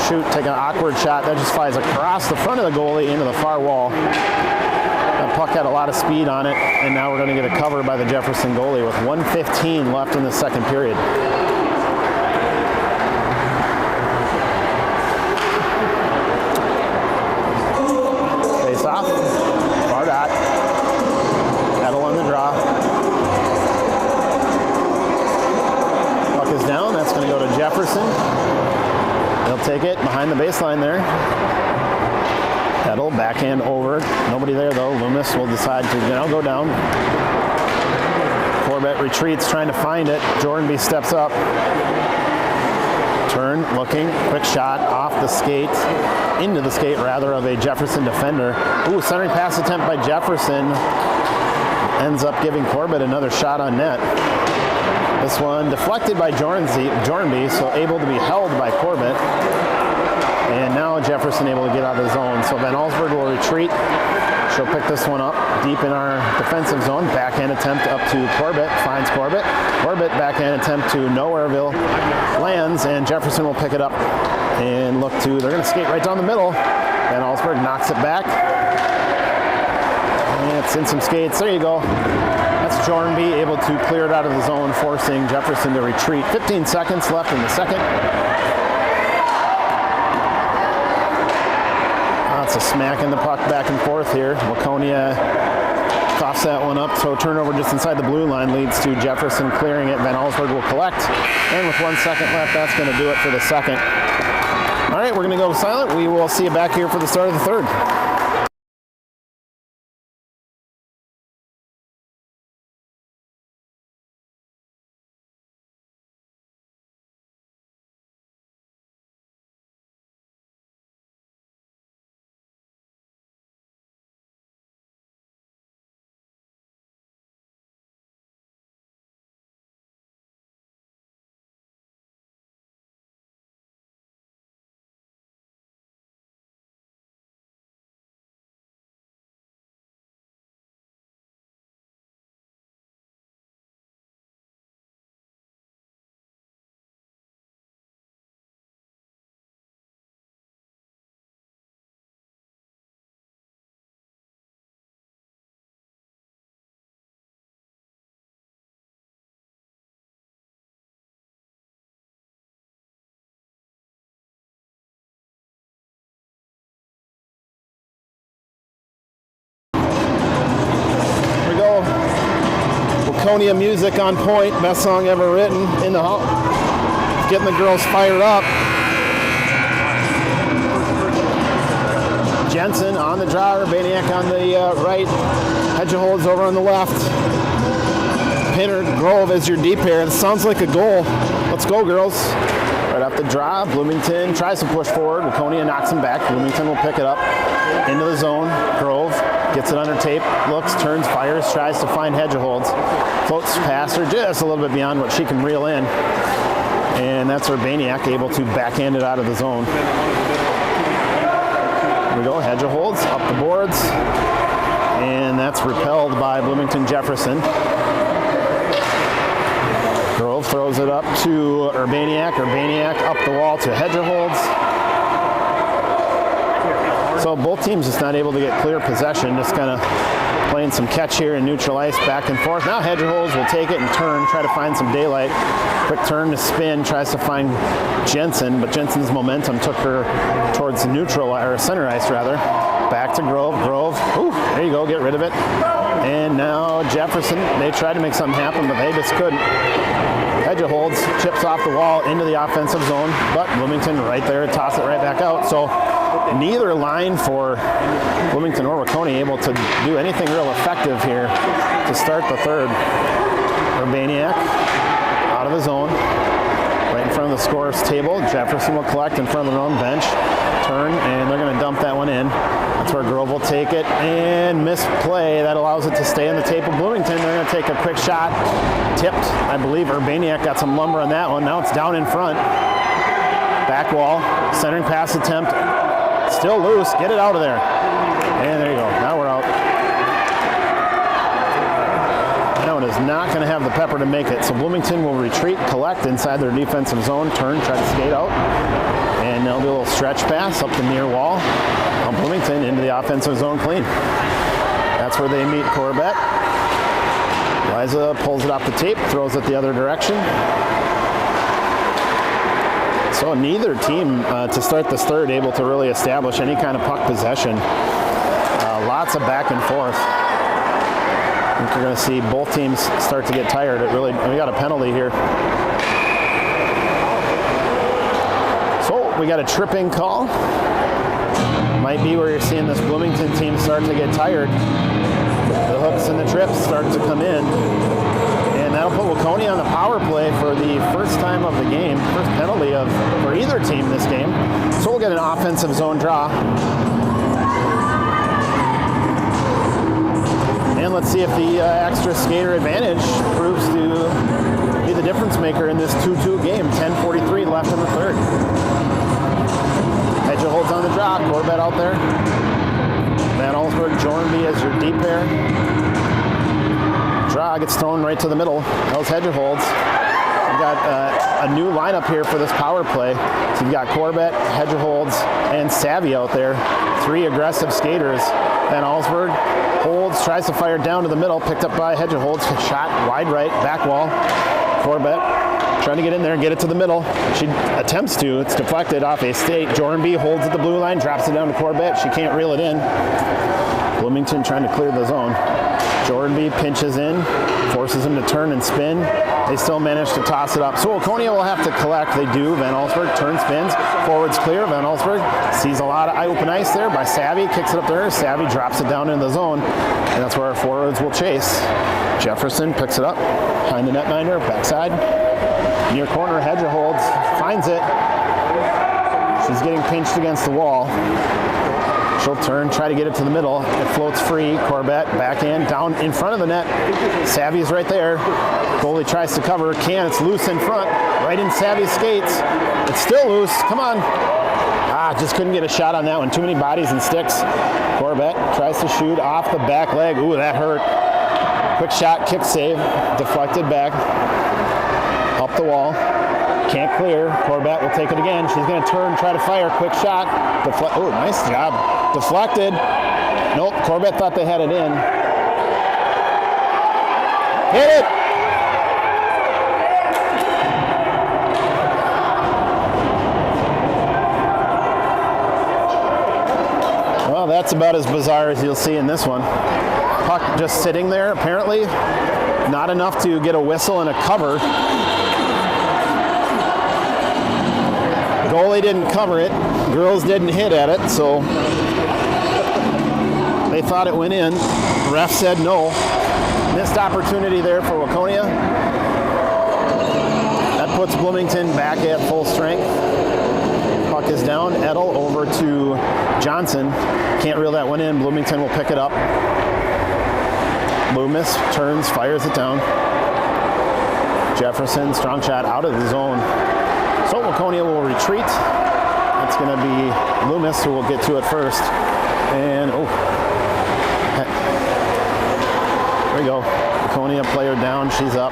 Shoot, take an awkward shot. That just flies across the front of the goalie into the far wall. That puck had a lot of speed on it, and now we're going to get a cover by the Jefferson goalie with 1:15 left in the second period. Face off. Bardot. Pedal on the draw. Puck is down. That's going to go to Jefferson. They'll take it behind the baseline there. Pedal, backhand over. Nobody there though. Loomis will decide to go down. Corbett retreats, trying to find it. Jordanby steps up. Turn, looking, quick shot off the skate, into the skate rather, of a Jefferson defender. Ooh, centering pass attempt by Jefferson. Ends up giving Corbett another shot on net. This one deflected by Jordanby, so able to be held by Corbett. And now Jefferson able to get out of the zone. So Van Allsburg will retreat. She'll pick this one up deep in our defensive zone. Backhand attempt up to Corbett. Finds Corbett. Corbett backhand attempt to Nowhereville. Lands, and Jefferson will pick it up and look to, they're going to skate right down the middle. Van Allsburg knocks it back. And it's in some skates. There you go. That's Jordanby able to clear it out of the zone, forcing Jefferson to retreat. 15 seconds left in the second. Lots of smacking the puck back and forth here. Waconia coughs that one up, so turnover just inside the blue line leads to Jefferson clearing it. Van Allsburg will collect. And with 1 second left, that's going to do it for the second. All right, we're going to go silent. We will see you back here for the start of the third. Waconia music on point. Best song ever written in the hall. Getting the girls fired up. Jensen on the draw. Urbaniak on the right. Hedgeholds over on the left. Pinner, Grove as your deep pair. It sounds like a goal. Let's go, girls. Right off the draw, Bloomington tries to push forward. Waconia knocks him back. Bloomington will pick it up into the zone. Grove gets it under tape, looks, turns, fires, tries to find Hedgeholds. Floats past her just a little bit beyond what she can reel in. And that's Urbaniak able to backhand it out of the zone. Here we go, Hedgeholds up the boards. And that's repelled by Bloomington Jefferson. Grove throws it up to Urbaniak. Urbaniak up the wall to Hedgeholds. So both teams just not able to get clear possession, just kind of playing some catch here and neutral ice back and forth. Now Hedgeholds will take it and turn, try to find some daylight. Quick turn to spin, tries to find Jensen, but Jensen's momentum took her towards neutral, or center ice rather. Back to Grove. Grove, ooh, there you go, get rid of it. And now Jefferson, they tried to make something happen, but they just couldn't. Hedgeholds, chips off the wall into the offensive zone, but Bloomington right there, toss it right back out. So neither line for Bloomington or Waconia able to do anything real effective here to start the third. Urbaniak out of the zone, right in front of the scorer's table. Jefferson will collect in front of their own bench. Turn, and they're going to dump that one in. That's where Grove will take it and misplay. That allows it to stay in the tape of Bloomington. They're going to take a quick shot. Tipped. I believe Urbaniak got some lumber on that one. Now it's down in front. Back wall. Centering pass attempt. Still loose. Get it out of there. And there you go. Now we're out. That one is not going to have the pepper to make it. So Bloomington will retreat, collect inside their defensive zone, turn, try to skate out. And they'll do a little stretch pass up the near wall. Bloomington into the offensive zone clean. That's where they meet Corbett. Liza pulls it off the tape, throws it the other direction. So neither team to start this third able to really establish any kind of puck possession. Lots of back and forth. I think you're going to see both teams start to get tired. We got a penalty here. So we got a tripping call. Might be where you're seeing this Bloomington team start to get tired. The hooks and the trips start to come in. And that'll put Waconia on the power play for the first time of the game. First penalty for either team this game. So we'll get an offensive zone draw. And let's see if the extra skater advantage proves to be the difference maker in this 2-2 game. 10:43 left in the third. Hedgeholds on the draw. Corbett out there. Van Allsburg, Jornby as your deep pair. Draw gets thrown right to the middle. That was Hedgeholds. We've got a new lineup here for this power play. So you've got Corbett, Hedgeholds, and Savvy out there. Three aggressive skaters. Van Allsburg holds, tries to fire down to the middle. Picked up by Hedgeholds. Shot wide right, back wall. Corbett trying to get in there and get it to the middle. She attempts to. It's deflected off a skate. Jornby holds at the blue line, drops it down to Corbett. She can't reel it in. Bloomington trying to clear the zone. Jornby pinches in, forces him to turn and spin. They still manage to toss it up. So Waconia will have to collect. They do. Van Allsburg turns, spins. Forwards clear. Van Allsburg sees a lot of open ice there by Savvy. Kicks it up there. Savvy drops it down in the zone. And that's where our forwards will chase. Jefferson picks it up behind the netminder, backside. Near corner, Hedgeholds finds it. She's getting pinched against the wall. She'll turn, try to get it to the middle. It floats free. Corbett, backhand, down in front of the net. Savvy's right there. Goalie tries to cover. Can. It's loose in front. Right in Savvy's skates. It's still loose. Come on. Just couldn't get a shot on that one. Too many bodies and sticks. Corbett tries to shoot off the back leg. Ooh, that hurt. Quick shot, kick save. Deflected back. Up the wall. Can't clear. Corbett will take it again. She's going to turn, try to fire. Quick shot. Oh, nice job. Deflected. Nope, Corbett thought they had it in. Hit it! Well, that's about as bizarre as you'll see in this one. Puck just sitting there, apparently. Not enough to get a whistle and a cover. Goalie didn't cover it. Girls didn't hit at it, so they thought it went in. Ref said no. Missed opportunity there for Waconia. That puts Bloomington back at full strength. Puck is down. Edel over to Johnson. Can't reel that one in. Bloomington will pick it up. Loomis turns, fires it down. Jefferson, strong shot out of the zone. So Waconia will retreat. It's going to be Loomis who will get to it first. And, there we go. Waconia player down. She's up.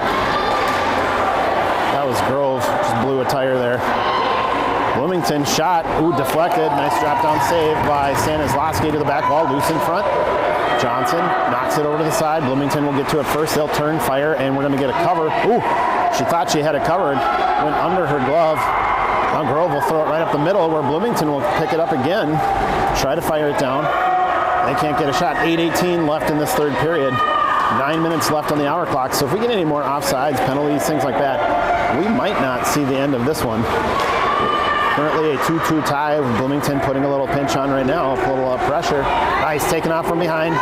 That was Grove. Just blew a tire there. Bloomington shot. Deflected. Nice drop down save by Stanislawski to the back wall. Loose in front. Johnson knocks it over to the side. Bloomington will get to it first. They'll turn, fire, and we're going to get a cover. She thought she had it covered. Went under her glove. Now Grove will throw it right up the middle where Bloomington will pick it up again. Try to fire it down. They can't get a shot. 8:18 left in this third period. 9 minutes left on the hour clock. So if we get any more offsides, penalties, things like that, we might not see the end of this one. Currently a 2-2 tie with Bloomington putting a little pinch on right now. A little pressure. Nice, taken off from behind.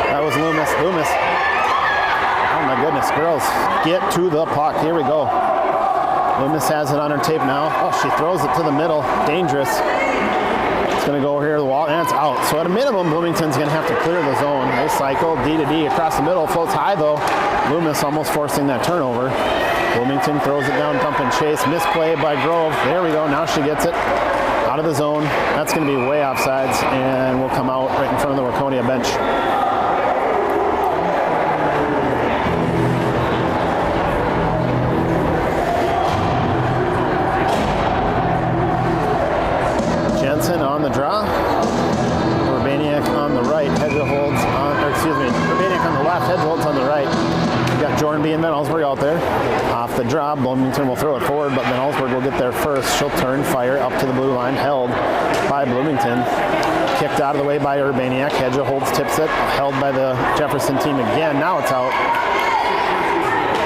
That was Loomis. Oh my goodness, girls, get to the puck. Here we go. Loomis has it on her tape now. Oh, she throws it to the middle. Dangerous. It's going to go over here to the wall, and it's out. So at a minimum, Bloomington's going to have to clear the zone. They cycle D to D across the middle. Floats high, though. Loomis almost forcing that turnover. Bloomington throws it down, dump and chase. Misplay by Grove. There we go. Now she gets it out of the zone. That's going to be way offsides, and will come out right in front of the Waconia bench. On the draw. Urbaniak on the right. Urbaniak on the left. Hedgeholtz on the right. We've got Jordan B. and Van Allsburg out there. Off the draw, Bloomington will throw it forward, but Van Allsburg will get there first. She'll turn, fire up to the blue line. Held by Bloomington. Kicked out of the way by Urbaniak. Hedgeholtz tips it. Held by the Jefferson team again. Now it's out.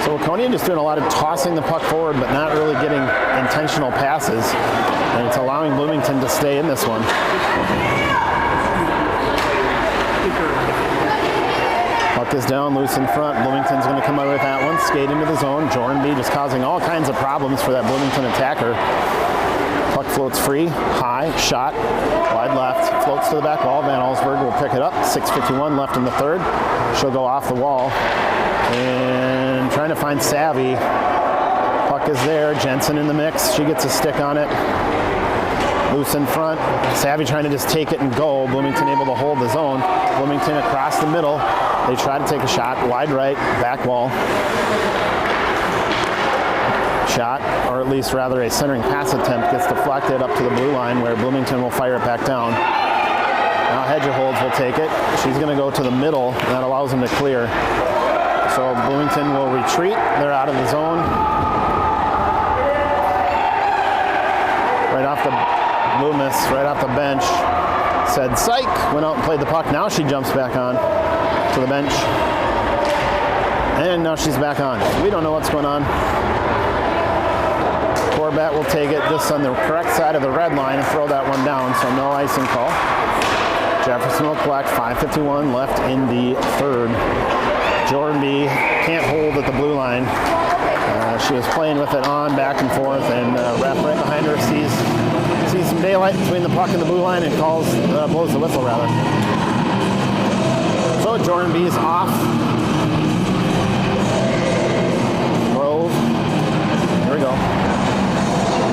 So Waconia just doing a lot of tossing the puck forward, but not really getting intentional passes. And it's allowing Bloomington to stay in this one. Puck is down, loose in front. Bloomington's going to come out with that one. Skate into the zone. Jordan B just causing all kinds of problems for that Bloomington attacker. Puck floats free, high, shot, wide left, floats to the back wall. Van Allsburg will pick it up. 6:51 left in the third. She'll go off the wall. And trying to find Savvy. Puck is there. Jensen in the mix. She gets a stick on it. Loose in front. Savvy trying to just take it and go. Bloomington able to hold the zone. Bloomington across the middle. They try to take a shot. Wide right. Back wall. Shot, or at least rather a centering pass attempt, gets deflected up to the blue line where Bloomington will fire it back down. Now Hedgeholtz will take it. She's going to go to the middle, and that allows them to clear. So Bloomington will retreat. They're out of the zone. Right off the Loomis, right off the bench, said psych, went out and played the puck. Now she jumps back on to the bench. And now she's back on. We don't know what's going on. Corbat will take it just on the correct side of the red line and throw that one down, so no icing call. Jefferson will collect. 5:51 left in the third. Jordan B can't hold at the blue line. She was playing with it on back and forth, and ref right behind her sees some daylight between the puck and the blue line and blows the whistle rather. So Jordan B is off. Grove. Here we go.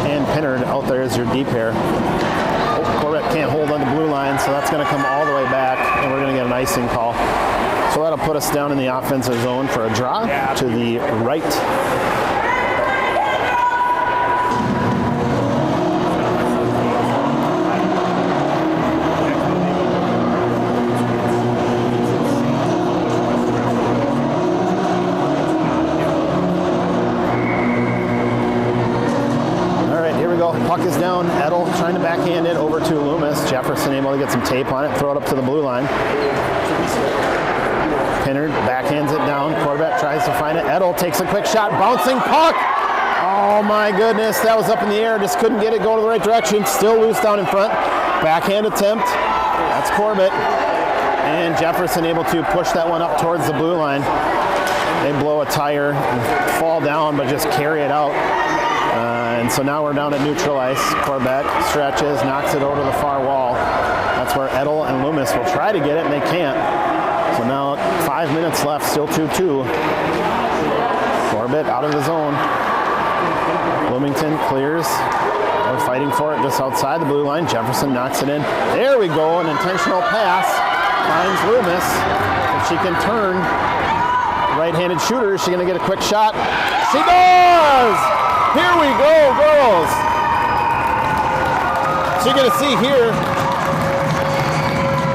And Pinnard out there is your D pair. Corvette can't hold on the blue line, so that's going to come all the way back, and we're going to get an icing call. So that'll put us down in the offensive zone for a draw to the right. Puck is down. Edel trying to backhand it over to Loomis. Jefferson able to get some tape on it, throw it up to the blue line. Pinnard backhands it down. Corbett tries to find it. Edel takes a quick shot. Bouncing puck. Oh my goodness, that was up in the air. Just couldn't get it go to the right direction. Still loose down in front. Backhand attempt. That's Corbett. And Jefferson able to push that one up towards the blue line. They blow a tire and fall down, but just carry it out. And so now we're down at neutral ice. Corbett stretches, knocks it over to the far wall. That's where Edel and Loomis will try to get it, and they can't. So now 5 minutes left, still 2-2. Corbett out of the zone. Bloomington clears. They're fighting for it just outside the blue line. Jefferson knocks it in. There we go, an intentional pass. Finds Loomis. If she can turn, right-handed shooter, is she going to get a quick shot? She does! Here we go, girls. So you're going to see here,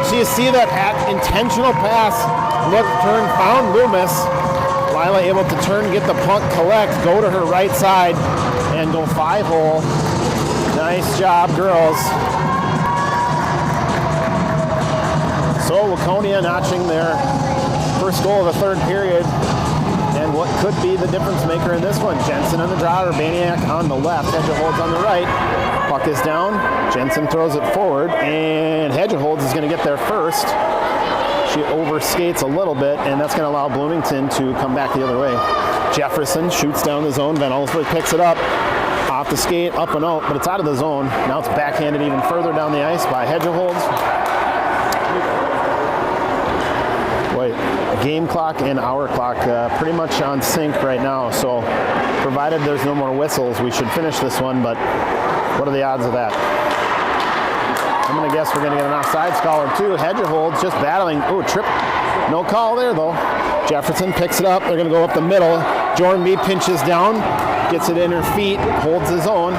so you see that intentional pass, look, turn, found Loomis. Lila able to turn, get the puck, collect, go to her right side, and go 5-hole. Nice job, girls. So Waconia notching their first goal of the third period. And what could be the difference maker in this one? Jensen on the draw, Urbaniak on the left, Hedgeholds on the right. Puck is down, Jensen throws it forward, and Hedgeholds is going to get there first. She overskates a little bit, and that's going to allow Bloomington to come back the other way. Jefferson shoots down the zone, Van Allsburg picks it up, off the skate, up and out, but it's out of the zone. Now it's backhanded even further down the ice by Hedgeholds. Game clock and hour clock pretty much on sync right now, so provided there's no more whistles, we should finish this one, but what are the odds of that? I'm going to guess we're going to get an offsides call or two. Hedgeholds just battling. Oh, trip. No call there, though. Jefferson picks it up. They're going to go up the middle. Jordan B pinches down, gets it in her feet, holds his own.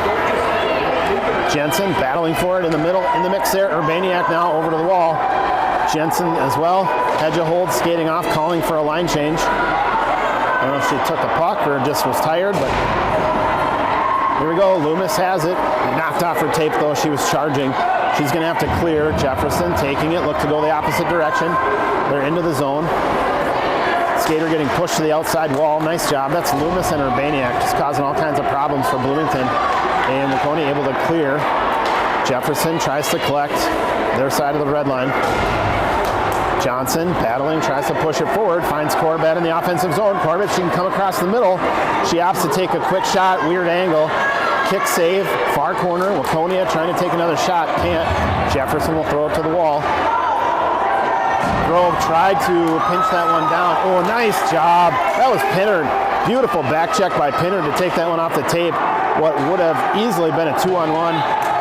Jensen battling for it in the middle, in the mix there. Urbaniak now over to the wall. Jensen as well. Hedgeholds skating off, calling for a line change. I don't know if she took the puck or just was tired, but here we go. Loomis has it. Knocked off her tape, though. She was charging. She's going to have to clear. Jefferson taking it. Look to go the opposite direction. They're into the zone. Skater getting pushed to the outside wall. Nice job. That's Loomis and Urbaniak, just causing all kinds of problems for Bloomington. And Waconia able to clear. Jefferson tries to collect their side of the red line. Johnson battling, tries to push it forward, finds Corbett in the offensive zone. Corbett, she can come across the middle. She opts to take a quick shot, weird angle. Kick save, far corner. Waconia trying to take another shot, can't. Jefferson will throw it to the wall. Grove tried to pinch that one down. Oh, nice job. That was Pinnard. Beautiful back check by Pinnard to take that one off the tape. What would have easily been a 2-on-1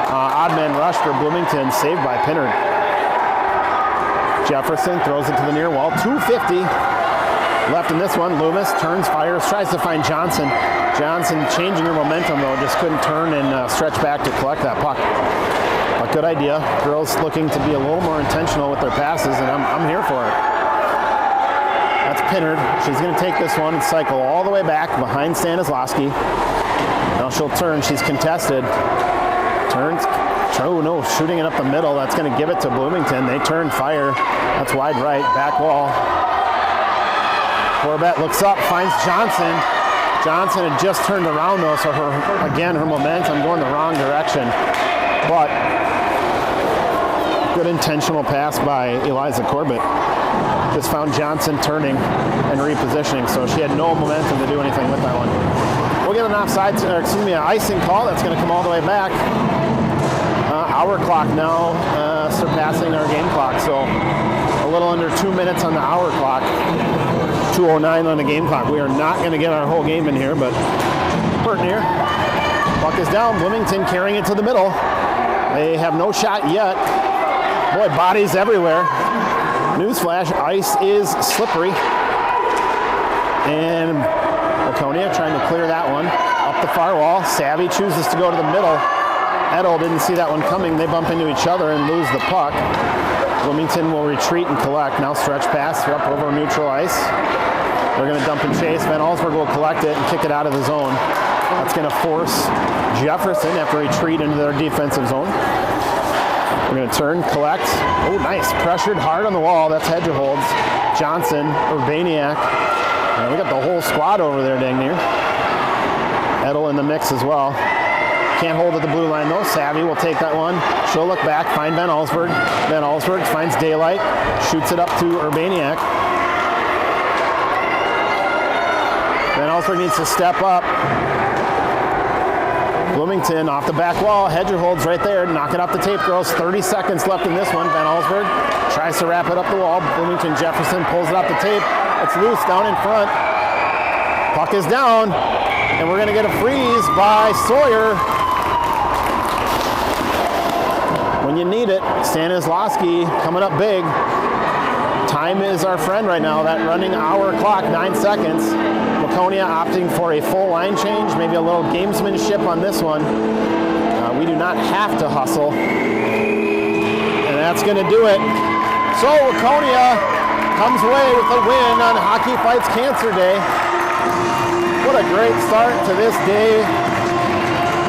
odd man rush for Bloomington, saved by Pinnard. Jefferson throws it to the near wall. 2:50 left in this one. Loomis turns, fires, tries to find Johnson. Johnson changing her momentum, though, just couldn't turn and stretch back to collect that puck. A good idea. Girls looking to be a little more intentional with their passes, and I'm here for it. That's Pinnard. She's going to take this one and cycle all the way back behind Stanislawski. Now she'll turn. She's contested. Turns. Oh no, shooting it up the middle. That's going to give it to Bloomington. They turn, fire. That's wide right, back wall. Corbett looks up, finds Johnson. Johnson had just turned around though, so her momentum going the wrong direction. But good intentional pass by Eliza Corbett. Just found Johnson turning and repositioning, so she had no momentum to do anything with that one. We'll get an offside, an icing call. That's going to come all the way back. Hour clock now surpassing our game clock, so a little under 2 minutes on the hour clock. 2:09 on the game clock. We are not going to get our whole game in here, but we're near. Puck is down. Bloomington carrying it to the middle. They have no shot yet. Boy, bodies everywhere. Newsflash, ice is slippery. And Waconia trying to clear that one. Up the far wall. Savvy chooses to go to the middle. Edel didn't see that one coming. They bump into each other and lose the puck. Bloomington will retreat and collect. Now stretch pass up over neutral ice. They're going to dump and chase. Van Allsburg will collect it and kick it out of the zone. That's going to force Jefferson, after retreat, into their defensive zone. We're going to turn, collect. Oh, nice. Pressured hard on the wall. That's Hedgeholds. Johnson, Urbaniak. And we got the whole squad over there, dang near. Edel in the mix as well. Can't hold at the blue line though. Savvy will take that one. She'll look back, find Van Allsburg. Van Allsburg finds daylight, shoots it up to Urbaniak. Van Allsburg needs to step up. Bloomington off the back wall. Hedger holds right there. Knock it off the tape, girls. 30 seconds left in this one. Van Allsburg tries to wrap it up the wall. Bloomington Jefferson pulls it off the tape. It's loose down in front. Puck is down. And we're going to get a freeze by Sawyer. When you need it, Stanislawski coming up big. Time is our friend right now. That running hour clock, 9 seconds. Waconia opting for a full line change, maybe a little gamesmanship on this one. We do not have to hustle. And that's going to do it. So Waconia comes away with a win on Hockey Fights Cancer Day. What a great start to this day.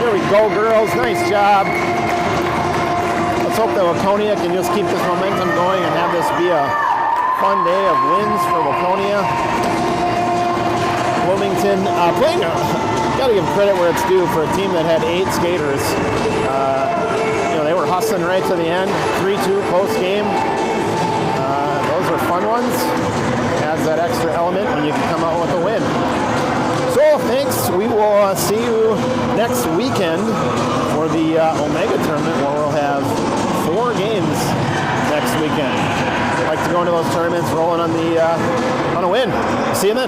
There we go, girls. Nice job. Let's hope that Waconia can just keep this momentum going and have this be a fun day of wins for Waconia. Bloomington playing, got to give credit where it's due for a team that had 8 skaters. They were hustling right to the end. 3-2 close game. Those are fun ones. Adds that extra element when you can come out with a win. So thanks. We will see you next weekend for the Omega tournament, where we'll have 4 games next weekend. Like to go into those tournaments rolling on a win. See you then.